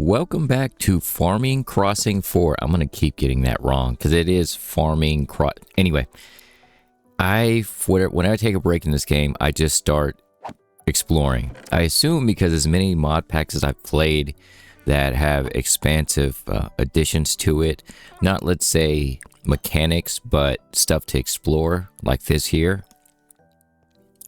Welcome back to Farming Crossing 4. I'm going to keep getting that wrong because it is Farming Cross. Anyway, when I take a break in this game, I just start exploring. I assume because as many mod packs as I've played that have expansive additions to it, not let's say mechanics, but stuff to explore like this here,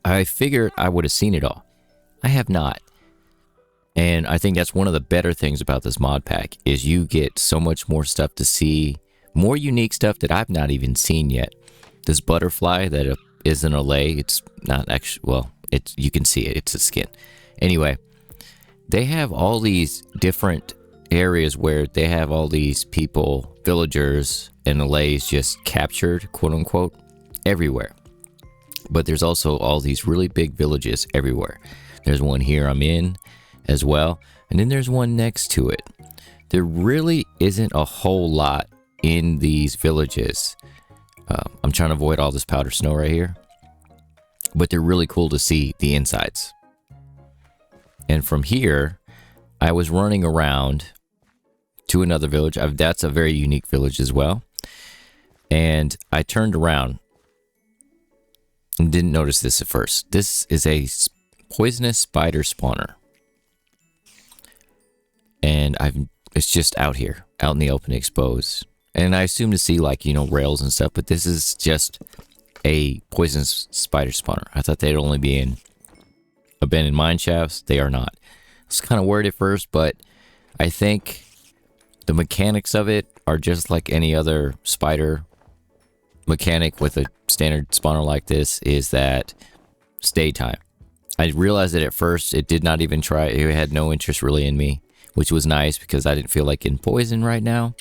I figured I would have seen it all. I have not. And I think that's one of the better things about this mod pack is you get so much more stuff to see, more unique stuff that I've not even seen yet. This butterfly that isn't a lay, it's not actually, well, you can see it, it's a skin. Anyway, they have all these different areas where they have all these people, villagers, and allays just captured, quote unquote, everywhere. But there's also all these really big villages everywhere. There's one here I'm in as well, and then there's one next to it. There really isn't a whole lot in these villages. I'm trying to avoid all this powder snow right here, but they're really cool to see the insides. And from here, I was running around to another village. That's a very unique village as well. And I turned around and didn't notice this at first. This is a poisonous spider spawner. And it's just out here, out in the open, exposed. And I assume to see like, rails and stuff, but this is just a poisonous spider spawner. I thought they'd only be in abandoned mine shafts. They are not. I was kind of worried at first, but I think the mechanics of it are just like any other spider mechanic with a standard spawner like this, is that stay time. I realized that at first it did not even try. It had no interest really in me, which was nice because I didn't feel like getting poisoned right now,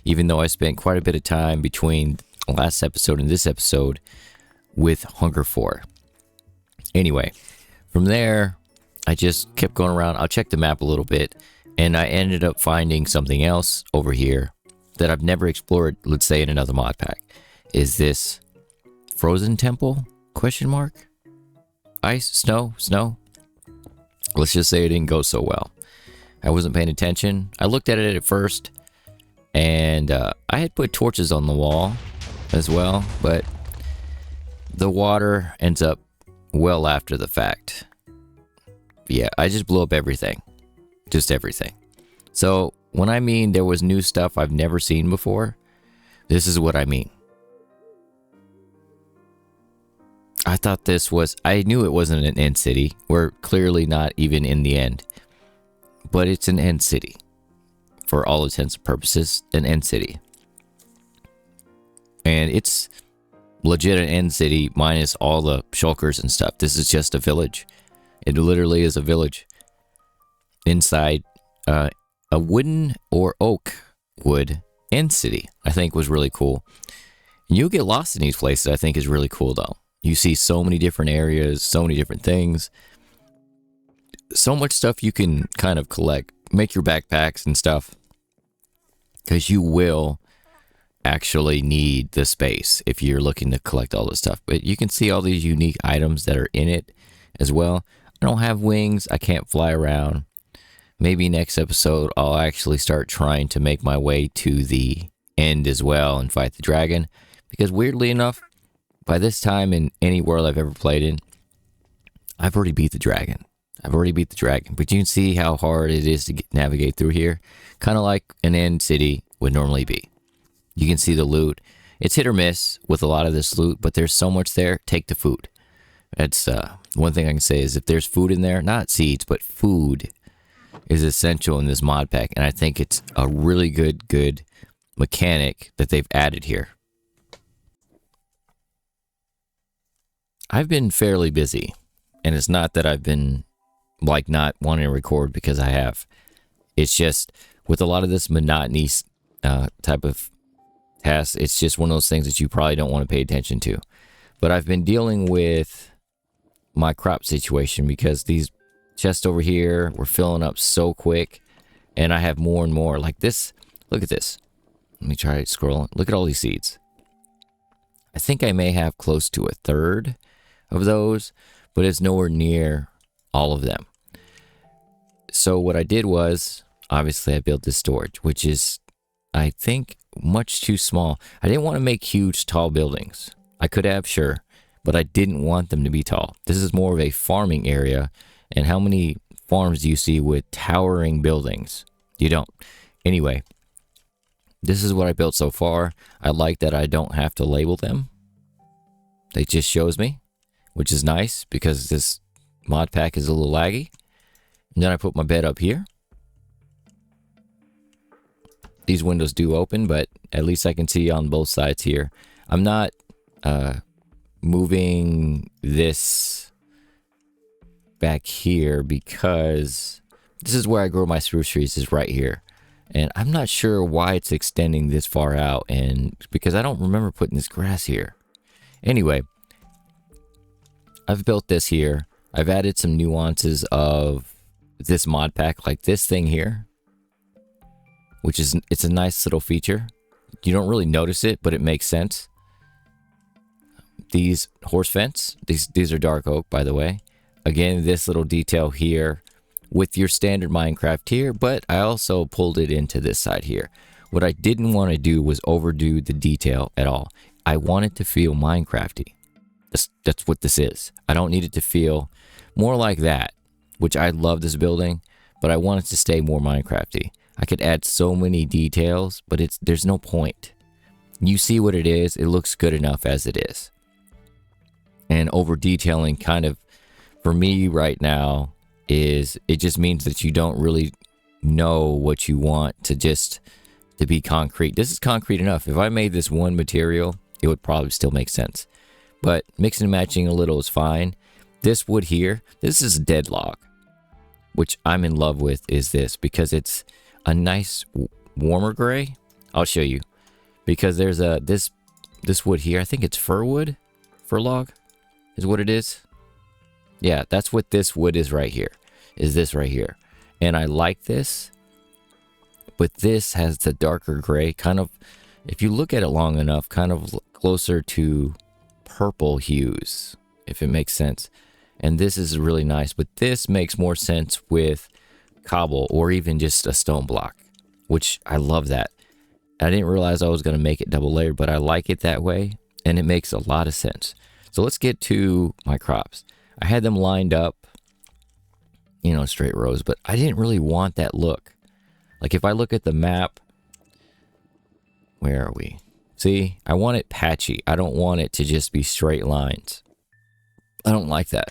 even though I spent quite a bit of time between the last episode and this episode with Hunger 4. Anyway, from there, I just kept going around. I'll check the map a little bit, and I ended up finding something else over here that I've never explored, let's say in another mod pack. Is this frozen temple? Question mark? Ice? Snow? Snow? Let's just say it didn't go so well. I wasn't paying attention. I looked at it at first, and I had put torches on the wall as well, but the water ends up well after the fact. Yeah, I just blew up everything. Just everything. So when I mean there was new stuff I've never seen before, this is what I mean. I thought this was, I knew it wasn't an end city. We're clearly not even in the end. But it's an end city. For all intents and purposes, an end city. And it's legit an end city minus all the shulkers and stuff. This is just a village. It literally is a village. Inside a wooden or oak wood end city, I think was really cool. And you'll get lost in these places, I think is really cool though. You see so many different areas, so many different things. So much stuff you can kind of collect. Make your backpacks and stuff. Because you will actually need the space if you're looking to collect all this stuff. But you can see all these unique items that are in it as well. I don't have wings. I can't fly around. Maybe next episode I'll actually start trying to make my way to the end as well and fight the dragon. Because weirdly enough, by this time in any world I've ever played in, I've already beat the dragon. But you can see how hard it is to navigate through here. Kind of like an end city would normally be. You can see the loot. It's hit or miss with a lot of this loot, but there's so much there. Take the food. That's one thing I can say is if there's food in there, not seeds, but food is essential in this mod pack. And I think it's a really good mechanic that they've added here. I've been fairly busy, and it's not that I've been like not wanting to record, because I have. It's just with a lot of this monotony type of tasks, it's just one of those things that you probably don't want to pay attention to. But I've been dealing with my crop situation because these chests over here were filling up so quick, and I have more and more like this. Look at this. Let me try scrolling. Look at all these seeds. I think I may have close to a third of those, but it's nowhere near all of them. So what I did was obviously I built this storage, which is, I think, much too small. I didn't want to make huge, tall buildings. I could have, sure, but I didn't want them to be tall. This is more of a farming area. And how many farms do you see with towering buildings? You don't. Anyway, this is what I built so far. I like that I don't have to label them. It just shows me, which is nice because this mod pack is a little laggy. And then I put my bed up here. These windows do open, but at least I can see on both sides here. I'm not moving this back here because this is where I grow my spruce trees, is right here. And I'm not sure why it's extending this far out, and because I don't remember putting this grass here. Anyway, I've built this here. I've added some nuances of this mod pack, like this thing here, which is, it's a nice little feature. You don't really notice it, but it makes sense. These horse fence, these are dark oak, by the way. Again, this little detail here with your standard Minecraft here, but I also pulled it into this side here. What I didn't want to do was overdo the detail at all. I want it to feel Minecrafty. That's what this is. I don't need it to feel more like that, which I love this building, but I want it to stay more Minecrafty. I could add so many details, but there's no point. You see what it is, it looks good enough as it is. And over detailing kind of, for me right now, is it just means that you don't really know what you want to be concrete. This is concrete enough. If I made this one material, it would probably still make sense. But mixing and matching a little is fine. This wood here, this is dead log, which I'm in love with, is this, because it's a nice warmer gray. I'll show you, because there's this wood here. I think it's fir wood, fir log is what it is. Yeah, that's what this wood is right here, is this right here. And I like this, but this has the darker gray, kind of, if you look at it long enough, kind of closer to purple hues, if it makes sense. And this is really nice, but this makes more sense with cobble or even just a stone block, which I love that. I didn't realize I was going to make it double layered, but I like it that way, and it makes a lot of sense. So let's get to my crops. I had them lined up, you know, straight rows, but I didn't really want that look. Like if I look at the map, where are we? See, I want it patchy. I don't want it to just be straight lines. I don't like that.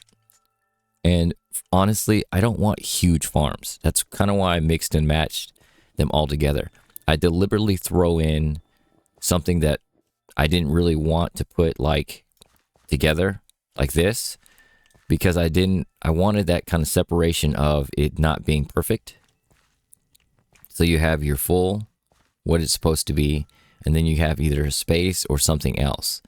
And honestly, I don't want huge farms. That's kind of why I mixed and matched them all together. I deliberately throw in something that I didn't really want to put like together like this, because I wanted that kind of separation of it not being perfect. So you have your full, what it's supposed to be, and then you have either a space or something else.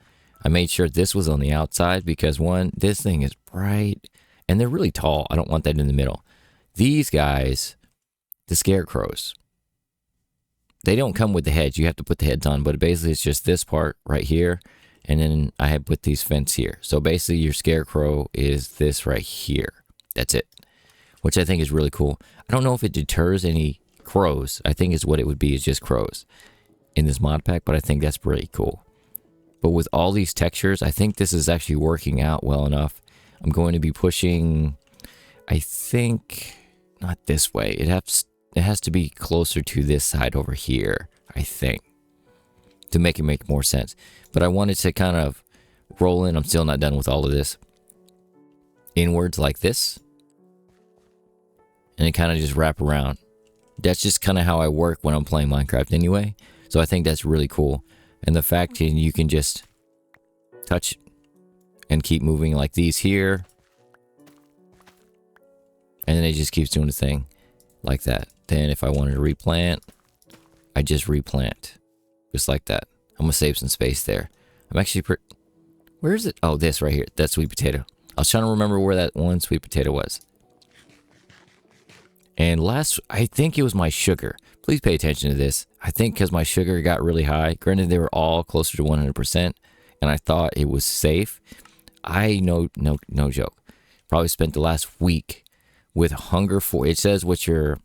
I made sure this was on the outside because one, this thing is bright and they're really tall. I don't want that in the middle. These guys, the scarecrows, they don't come with the heads. You have to put the heads on, but basically it's just this part right here. And then I have put these fence here. So basically your scarecrow is this right here. That's it, which I think is really cool. I don't know if it deters any crows. I think is what it would be, is just crows in this mod pack, but I think that's pretty cool. But with all these textures, I think this is actually working out well enough. I'm going to be pushing, I think, not this way. It has to be closer to this side over here, I think, to make it make more sense. But I wanted to kind of roll in. I'm still not done with all of this. Inwards like this. And it kind of just wrap around. That's just kind of how I work when I'm playing Minecraft anyway. So I think that's really cool. And the fact that you can just touch and keep moving like these here. And then it just keeps doing the thing like that. Then if I wanted to replant, I just replant. Just like that. I'm going to save some space there. I'm actually where is it? Oh, this right here. That's sweet potato. I was trying to remember where that one sweet potato was. And last, I think it was my sugar. Please pay attention to this. I think because my sugar got really high. Granted, they were all closer to 100%. And I thought it was safe. No joke. Probably spent the last week with hunger for, it says what your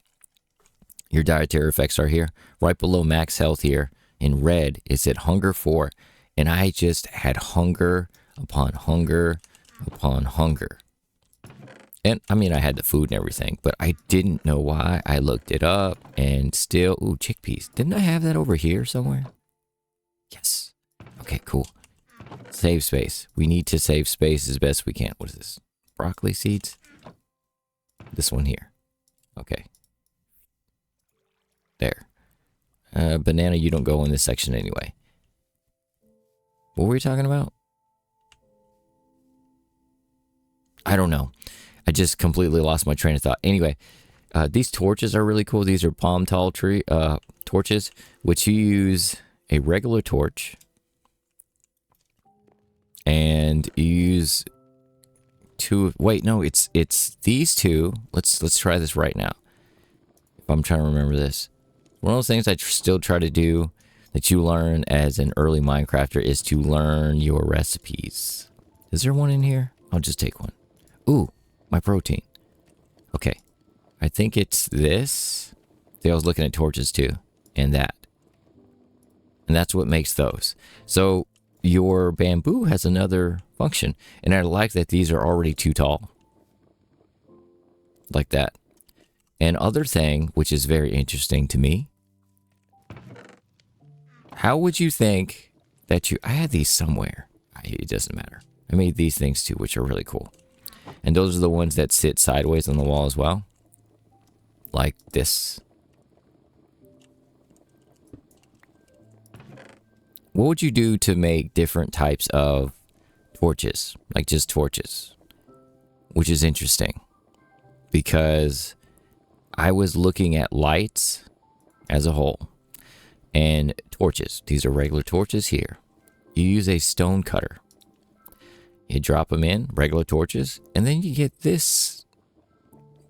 Your dietary effects are here. Right below max health here in red, it said hunger 4. And I just had hunger upon hunger upon hunger. And I mean, I had the food and everything, but I didn't know why. I looked it up and still, ooh, chickpeas. Didn't I have that over here somewhere? Yes. Okay, cool. Save space. We need to save space as best we can. What is this? Broccoli seeds? This one here. Okay. There. Banana, you don't go in this section anyway. What were we talking about? I don't know. I just completely lost my train of thought. Anyway, these torches are really cool. These are palm tall tree torches, which you use a regular torch, and you use two. Wait, no, it's these two. Let's try this right now. If I'm trying to remember this, one of those things I still try to do that you learn as an early Minecrafter is to learn your recipes. Is there one in here? I'll just take one. Ooh, my protein. Okay. I think it's this. I was looking at torches too. And that. And that's what makes those. So your bamboo has another function. And I like that these are already too tall. Like that. And other thing, which is very interesting to me. How would you think that I had these somewhere. It doesn't matter. I made these things too, which are really cool. And those are the ones that sit sideways on the wall as well. Like this. What would you do to make different types of torches? Like just torches. Which is interesting. Because I was looking at lights as a whole. And torches. These are regular torches here. You use a stone cutter. You drop them in, regular torches, and then you get this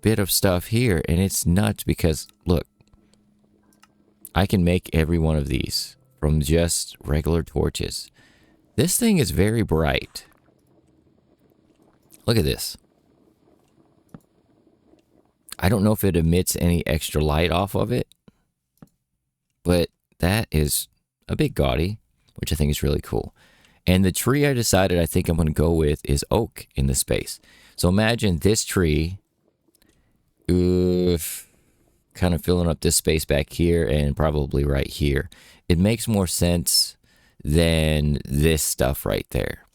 bit of stuff here, and it's nuts because, look, I can make every one of these from just regular torches. This thing is very bright. Look at this. I don't know if it emits any extra light off of it, but that is a bit gaudy, which I think is really cool. And the tree I decided I think I'm going to go with is oak in the space. So imagine this tree kind of filling up this space back here and probably right here. It makes more sense than this stuff right there.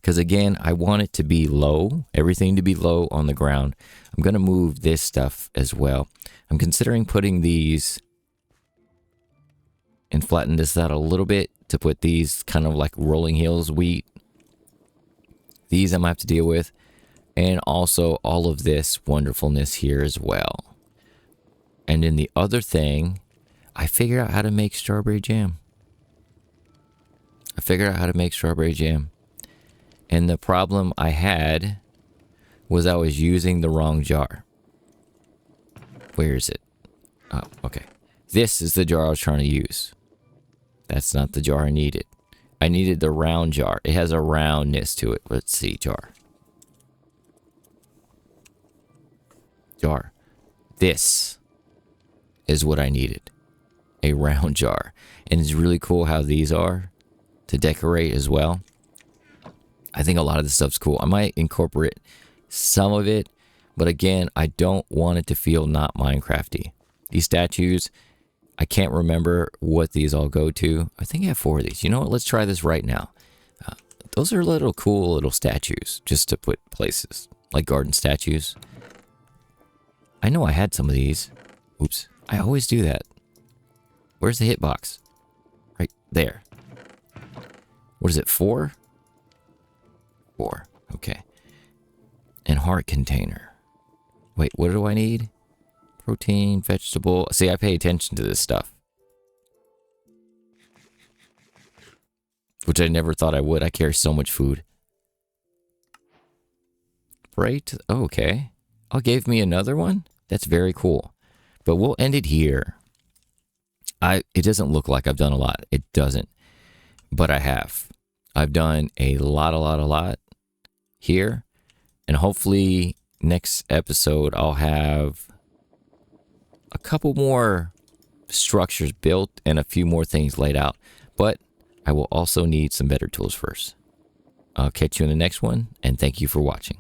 Because again, I want it to be low, everything to be low on the ground. I'm going to move this stuff as well. I'm considering putting these and flatten this out a little bit to put these kind of like rolling hills wheat. These I'm going to have to deal with. And also all of this wonderfulness here as well. And then the other thing, I figured out how to make strawberry jam. And the problem I had was I was using the wrong jar. Where is it? Oh, okay. This is the jar I was trying to use. That's not the jar I needed. I needed the round jar. It has a roundness to it. Let's see, jar. Jar. This is what I needed. A round jar. And it's really cool how these are to decorate as well. I think a lot of this stuff's cool. I might incorporate some of it, but again, I don't want it to feel not Minecrafty. These statues, I can't remember what these all go to. I think I have 4 of these. You know what? Let's try this right now. Those are little cool little statues just to put places, like garden statues. I know I had some of these. Oops. I always do that. Where's the hitbox? Right there. What is it, 4? 4. Okay. And heart container. Wait, what do I need? Protein, vegetable. See, I pay attention to this stuff. Which I never thought I would. I carry so much food. Right? Oh, okay. Oh, gave me another one? That's very cool. But we'll end it here. It doesn't look like I've done a lot. It doesn't. But I have. I've done a lot here. And hopefully next episode I'll have a couple more structures built and a few more things laid out, but I will also need some better tools first. I'll catch you in the next one, and thank you for watching.